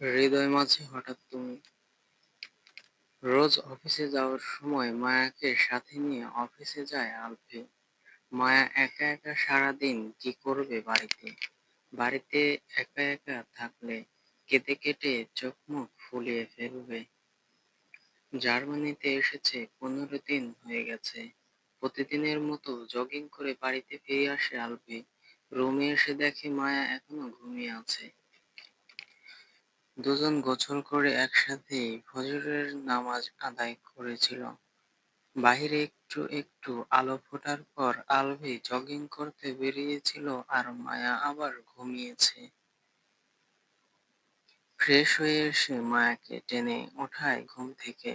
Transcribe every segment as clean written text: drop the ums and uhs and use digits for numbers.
হৃদয় মাঝে হঠাৎ তুমি। রোজ অফিসে যাওয়ার সময় মায়াকে সাথে নিয়ে অফিসে যায় আলফি। মায়া একা একা সারাদিন কি করবে বাড়িতে? বাড়িতে একা একা থাকলে কেটে কেটে চোখ মুখ ফুলিয়ে ফেলবে। জার্মানিতে এসেছে 15 দিন হয়ে গেছে। প্রতিদিনের মতো জগিং করে বাড়িতে ফিরে আসে আলফি। রুমে এসে দেখে মায়া এখনো ঘুমিয়ে আছে। দুজন গোসল করে একসাথেই ফজরের নামাজ আদায় করেছিল। বাহিরে একটু একটু আলো ফোটার পর আলভি জগিং করতে বেরিয়েছিল আর মায়া আবার ঘুমিয়েছে। ফ্রেশ হয়ে এসে মায়াকে টেনে ওঠায় ঘুম থেকে।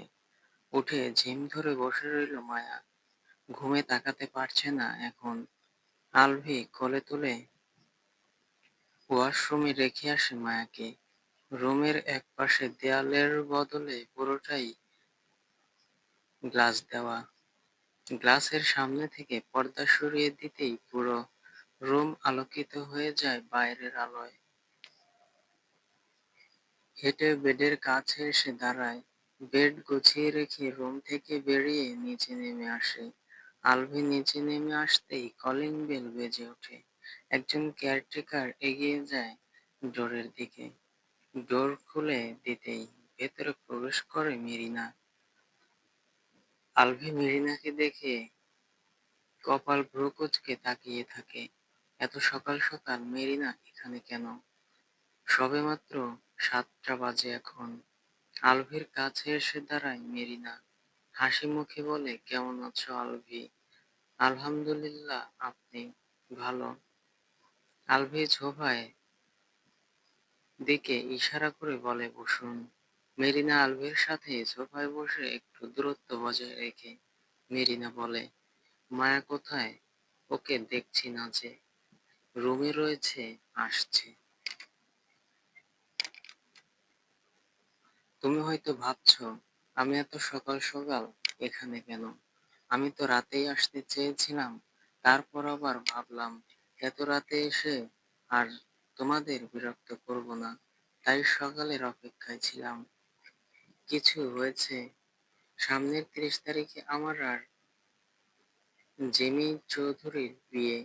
উঠে ঝিম ধরে বসে রইল মায়া। ঘুমে তাকাতে পারছে না এখন। আলভি কোলে তুলে ওয়াশরুমে রেখে আসে মায়াকে। রুমের একপাশে দেয়ালের বদলে পুরোটাই গ্লাস দেওয়া। গ্লাসের সামনে থেকে পর্দা সরিয়ে দিতেই পুরো রুম আলোকিত হয়ে যায় বাইরের আলোয়। হেঁটে বেডের কাছে এসে দাঁড়ায়। বেড গুছিয়ে রেখে রুম থেকে বেরিয়ে নিচে নেমে আসে। আলভি নিচে নেমে আসতেই কলিং বেল বেজে ওঠে। একজন কেয়ারটেকার এগিয়ে যায় ডোরের দিকে। ডোর খুলে দিতেই ভেতরে প্রবেশ করে মেরিনা। আলভি মেরিনাকে দেখে কপাল ভ্রু কুঁচকে তাকিয়ে থাকে। এত সকাল সকাল মেরিনা এখানে কেন? সবেমাত্র 7টা বাজে এখন। আলভির কাছে এসে দাঁড়ায় মেরিনা। হাসি মুখে বলে, কেমন আছো আলভি? আলহামদুলিল্লাহ, আপনি? ভালো। আলভি ঝোপায় দিকে ইশারা করে বলে, বসুন। মেরিনা আলভির সাথে সোফায় বসে একটু দূরত্ব বজায় রেখে মেরিনা বলে, মায়া কোথায়? ওকে দেখছি না যে। রুমে রয়েছে, আসছে। তুমি হয়তো ভাবছো আমি এত সকাল সকাল এখানে কেন? আমি তো রাতেই আসতে চেয়েছিলাম। তারপর আবার ভাবলাম এত রাতে এসে আর তোমাদের বিরক্ত করব না, তাই সকালের অপেক্ষায় ছিলাম। কিছু হয়েছে? সামনের 30 তারিখে আমার আর জেমি চৌধুরীর বিয়ে।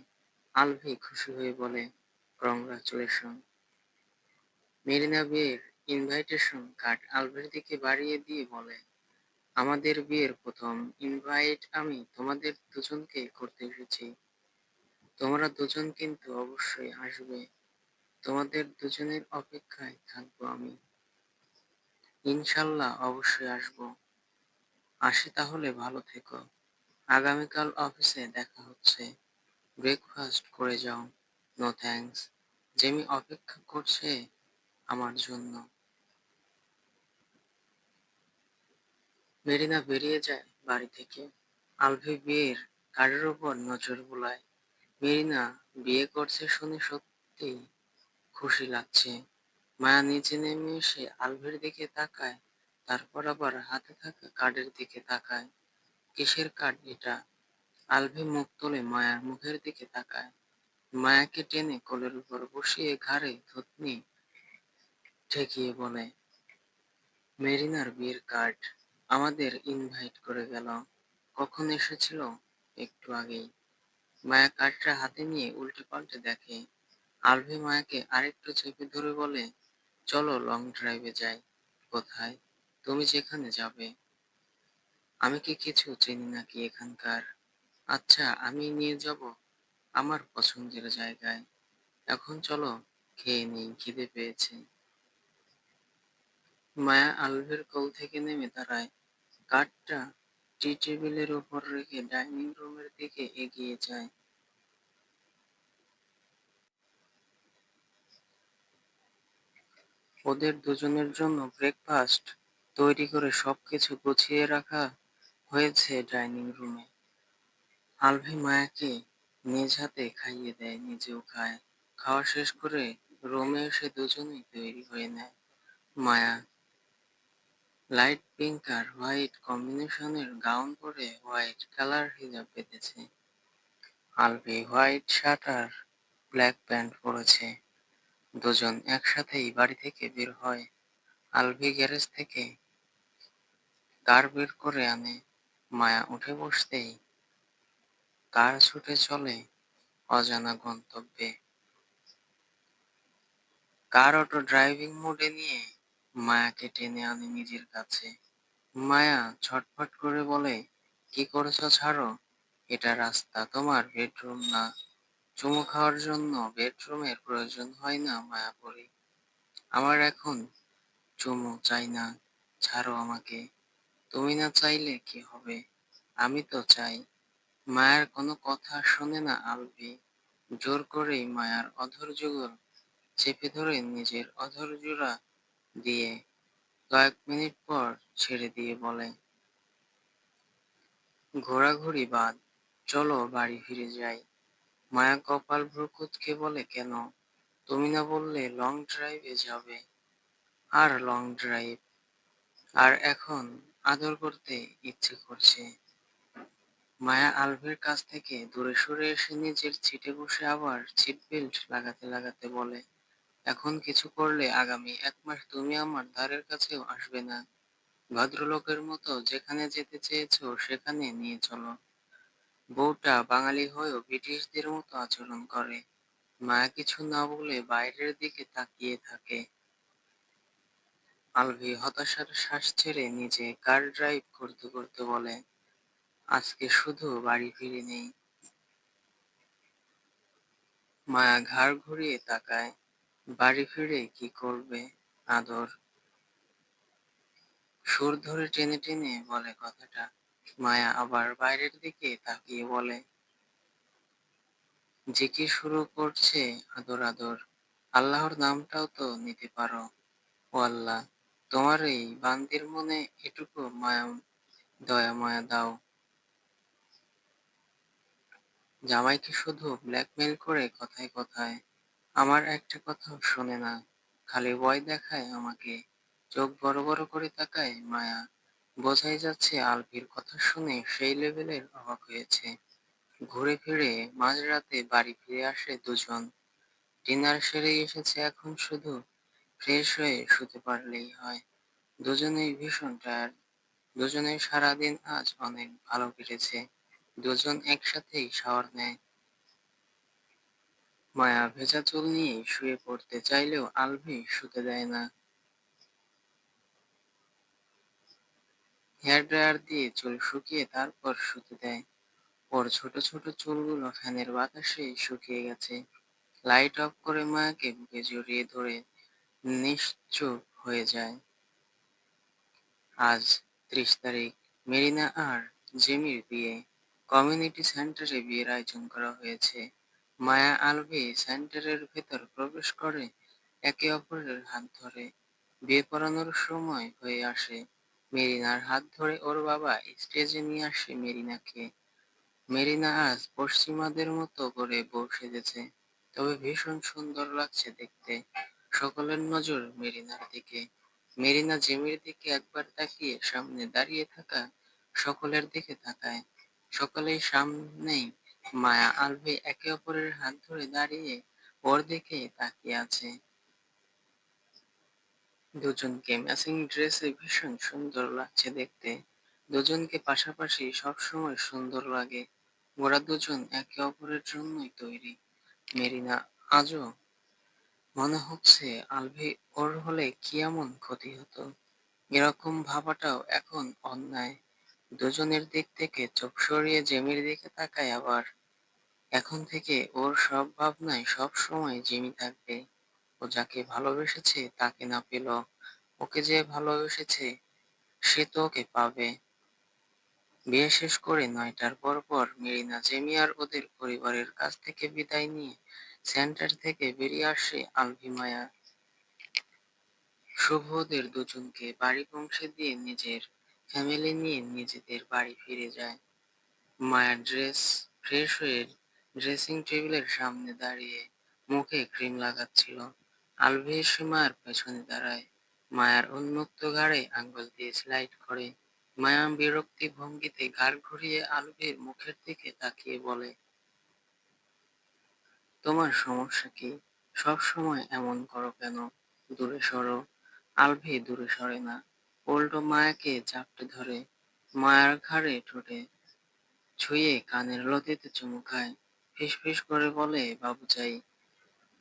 আলভি খুশি হয়ে বলে, কংগ্রাচুলেশন। মেরিনা বিয়ের ইনভাইটেশন কার্ড আলভির দিকে বাড়িয়ে দিয়ে বলে, আমাদের বিয়ের প্রথম ইনভাইট আমি তোমাদের দুজনকে করতে এসেছি। তোমরা দুজন কিন্তু অবশ্যই আসবে। তোমাদের দুজনের অপেক্ষায় থাকবো আমি। ইনশাল্লাহ অবশ্যই আসবো। আসি তাহলে, ভালো থেকো। আগামীকাল অফিসে দেখা হচ্ছে। ব্রেকফাস্ট করে যাও। No thanks. জেমি অপেক্ষা করছে আমার জন্য। মেরিনা বেরিয়ে যায় বাড়ি থেকে। আলভি বিয়ের কার্ডের উপর নজর বুলায়। মেরিনা বিয়ে করছে শুনে সত্যি খুশি লাগছে। মায়া নিচে নেমে এসে আলভির দিকে তাকায়, তারপর আবার হাতে থাকা কার্ডের দিকে তাকায়। কিসের কার্ড এটা? আলভি মুখ তুলে মায়ার মুখের দিকে তাকায়। মায়াকে টেনে কোলের উপর বসিয়ে ঘাড়ে থুতনি ঠেকিয়ে বলে, মেরিনার বিয়ের কার্ড। আমাদের ইনভাইট করে গেল। কখন এসেছিল? একটু আগেই। মায়া কার্ডটা হাতে নিয়ে উল্টে পাল্টে দেখে। আলভি মায়াকে আরেকটু চেপে ধরে বলে, চলো লং ড্রাইভে যাই। কোথায়? তুমি যেখানে যাবে। আমি কি কিছু চিনি নাকি এখানকার? আচ্ছা, আমি নিয়ে যাব আমার পছন্দের জায়গায়। এখন চলো, খেয়ে নেই, খিদে পেয়েছে। মায়া আলভির কোল থেকে নেমে দাঁড়ায়। কার্ডটা টি টেবিলের উপর রেখে ডাইনিং রুমের দিকে এগিয়ে যায়। ওদের দুজনের জন্য ব্রেকফাস্ট তৈরি করে সবকিছু গুছিয়ে রাখা হয়েছে ডাইনিং রুমে। আলভি মায়াকে নিজ হাতে খাইয়ে দেয়, নিজেও খায়। খাওয়া শেষ করে রুমে এসে দুজনেই তৈরি হয়ে নেয়। মায়া লাইট পিঙ্ক আর হোয়াইট কম্বিনেশনের গাউন পরে হোয়াইট কালার হিজাব বেঁধেছে। আলভি হোয়াইট শার্ট আর ব্ল্যাক প্যান্ট পরেছে। দুজন একসাথেই বাড়ি থেকে বের হয়। আলভি গ্যারেজ থেকে কার বের করে আনে। মায়া উঠে বসতেই কার ছুটে চলে অজানা গন্তব্যে। কার অটো ড্রাইভিং মোডে নিয়ে মায়াকে টেনে আনে নিজের কাছে। মায়া ছটফট করে বলে, কি করেছো ছাড়ো, এটা রাস্তা, তোমার বেডরুম না। চুমু খাওয়ার জন্য বেডরুমের প্রয়োজন হয় না মায়াপুরী। আমার এখন চুমু চাই না, ছাড়ো আমাকে। তুমি না চাইলে কি হবে, আমি তো চাই। মায়ের কোনো কথা শোনে না আলভি। জোর করেই মায়ার অধর যুগল চেপে ধরে নিজের অধর জোড়া দিয়ে কয়েক মিনিট পর ছেড়ে দিয়ে বলে, ঘোরাঘুরি বাদ, চলো বাড়ি ফিরে যাই। মায়া কপাল ভ্রু কুঁচকে বলে, কেন? তুমি না বললে লং ড্রাইভে যাবে? আর লং ড্রাইভ, আর এখন আদর করতে ইচ্ছে করছে। মায়া আলভির কাছ থেকে দূরে সরে এসে নিজের সিটে বসে আবার সিট বেল্ট লাগাতে লাগাতে বলে, এখন কিছু করলে আগামী 1 মাস তুমি আমার দ্বারের কাছেও আসবে না। ভদ্রলোকের মতো যেখানে যেতে চেয়েছো সেখানে নিয়ে চলো। বউটা বাঙালি হয়েও ব্রিটিশদের মতো আচরণ করে। মায়া কিছু না বলে বাইরের দিকে তাকিয়ে থাকে। আলভি হতাশার শ্বাস ছেড়ে নিজে কার ড্রাইভ করতে করতে বলে, আজকে শুধু বাড়ি ফিরে নেই। মায়া ঘাড় ঘুরিয়ে তাকায়। বাড়ি ফিরে কি করবে? আদর। সুর ধরে টেনে টেনে বলে কথাটা। মায়া আবার বাইরের দিকে তাকিয়ে বলে, যে কি শুরু করছে আদর আদর, আল্লাহর নামটাও তো নিতে পারো। ও আল্লাহ, তোমার এই বান্দির মনে এটুকু মায়া, দয়া মায়া দাও। জামাইকে শুধু ব্ল্যাকমেইল করে কথায় কথায়, আমার একটা কথাও শোনে না, খালি ভয় দেখায় আমাকে। চোখ বড় বড় করে তাকায় মায়া। বোঝাই যাচ্ছে আলভির কথা শুনে সেই লেভেলের অবাক হয়েছে। ঘুরে ফিরে মাঝরাতে বাড়ি ফিরে আসে দুজন। ডিনার সেরেই এসেছে, এখন শুধু ফ্রেশ হয়ে শুতে পারলেই হয়। দুজনেই ভীষণ টায়ার্ড। দুজনের সারাদিন আজ অনেক ভালো কেটেছে। দুজন একসাথেই শাওয়ার নেয়। মায়া ভেজা চুল নিয়ে শুয়ে পড়তে চাইলেও আলভি শুতে দেয় না। হেয়ার ড্রায়ার দিয়ে চুল শুকিয়ে তারপর শুতে দেয়। ওর ছোট ছোট চুলগুলো ফ্যানের বাতাসে শুকিয়ে গেছে। লাইট অফ করে মায়াকে বুকে জড়িয়ে ধরে নিশ্চুপ হয়ে যায়। আজ 30 তারিখ, মেরিনা আর জেমির বিয়ে। কমিউনিটি সেন্টারে বিয়ের আয়োজন করা হয়েছে। মায়া আলভি সেন্টারের ভেতর প্রবেশ করে একে অপরের হাত ধরে। বিয়ে পড়ানোর সময় হয়ে আসে। মেরিনার হাত ধরে ওর বাবা স্টেজে নিয়ে আসে মেরিনাকে। মেরিনা আজ পশ্চিমাদের মতো করে বউ সেজেছে, তবে ভীষণ সুন্দর লাগছে দেখতে। সকলের নজর মেরিনার দিকে। মেরিনা জেমির দিকে একবার তাকিয়ে সামনে দাঁড়িয়ে থাকা সকলের দিকে তাকায়। সকলের সামনেই মায়া আলভি একে অপরের হাত ধরে দাঁড়িয়ে ওর দিকে তাকিয়ে আছে। দুজনকে ম্যাচিং ড্রেসে ভীষণ সুন্দর লাগছে দেখতে। দুজনকে পাশাপাশি সবসময় সুন্দর লাগে। ওরা দুজন একে অপরের জন্যই তৈরি। মেরিনা আজও মনে হচ্ছে আলভি ওর হলে কি এমন ক্ষতি হতো, এরকম ভাবাটাও এখন অন্যায়। দুজনের দিক থেকে চোখ সরিয়ে জেমির দিকে তাকায় আবার। এখন থেকে ওর সব ভাবনায় সব সময় জিমি থাকবে। ও যাকে ভালোবেসেছে তাকে না পেল, ওকে যে ভালোবেসেছে সে তো ওকে পাবে। বিয়ে শেষ করে 9টার পর পর মেরিনা জেমি আর ওদের পরিবারের কাছ থেকে বিদায় নিয়ে সেন্টার থেকে বেরিয়ে আসে আলভি মায়া। শুভ ওদের দুজনকে বাড়ি পৌঁছে দিয়ে নিজের ফ্যামিলি নিয়ে নিজেদের বাড়ি ফিরে যায়। মায়া ফ্রেশ হয়ে ড্রেসিং টেবিলের সামনে দাঁড়িয়ে মুখে ক্রিম লাগাচ্ছিল। আলভি এসে মায়ের পেছনে দাঁড়ায়। মায়ার উন্মুক্ত ঘাড়ে আঙ্গুল দিয়ে স্লাইড করে। মায়া বিরক্তি ভঙ্গিতে ঘাড় ঘুরিয়ে আলভির মুখের দিকে তাকিয়ে বলে, তোমার সমস্যা কি? সব সময় এমন করো কেন? দূরে সরো। আলভি দূরে সরে না, উল্টো মায়াকে চাপটে ধরে, মায়ার ঘাড়ে ঠোঁটে ছুঁয়ে কানের লতিতে চুমু খায়, ফিসফিস করে বলে বাবু চাই।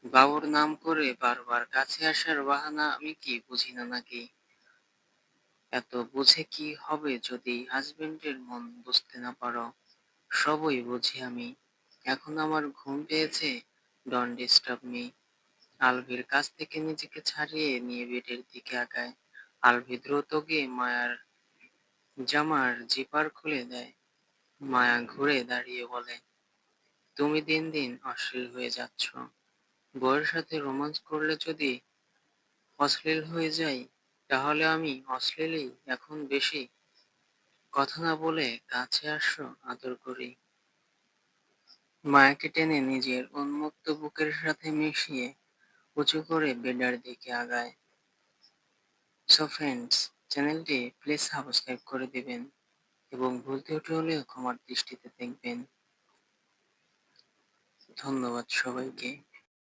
বাবুর নাম করে বারবার কাছে আসার বাহানা আমি কি বুঝি না নাকি? এত বুঝে কি হবে যদি হাজবেন্ডের মন বুঝতে না পারো? সবই বুঝি আমি। এখন আমার ঘুম পেয়েছে, ডোন্ট ডিস্টার্ব মি। আলভির কাছ থেকে নিজেকে ছাড়িয়ে নিয়ে বেডের দিকে আগায়। আলভি দ্রুত গিয়ে মায়ার জামার জিপার খুলে দেয়। মায়া ঘুরে দাঁড়িয়ে বলে, তুমি দিন দিন অশ্লীল হয়ে যাচ্ছ। বউয়ের সাথে রোমান্স করলে যদি অশ্লীল হয়ে যাই, তাহলে আমি অশ্লীলই এখন বেশি। কথা না বলে কাছে আসো, আদর করি। মায়াকে টেনে নিজের উন্মুক্ত বুকের সাথে মিশিয়ে উঁচু করে বেডার দিকে আগায়। সো ফ্রেন্ডস, চ্যানেলটি প্লিজ সাবস্ক্রাইব করে দিবেন এবং ভুল ত্রুটি হলেও ক্ষমার দৃষ্টিতে দেখবেন। ধন্যবাদ সবাইকে।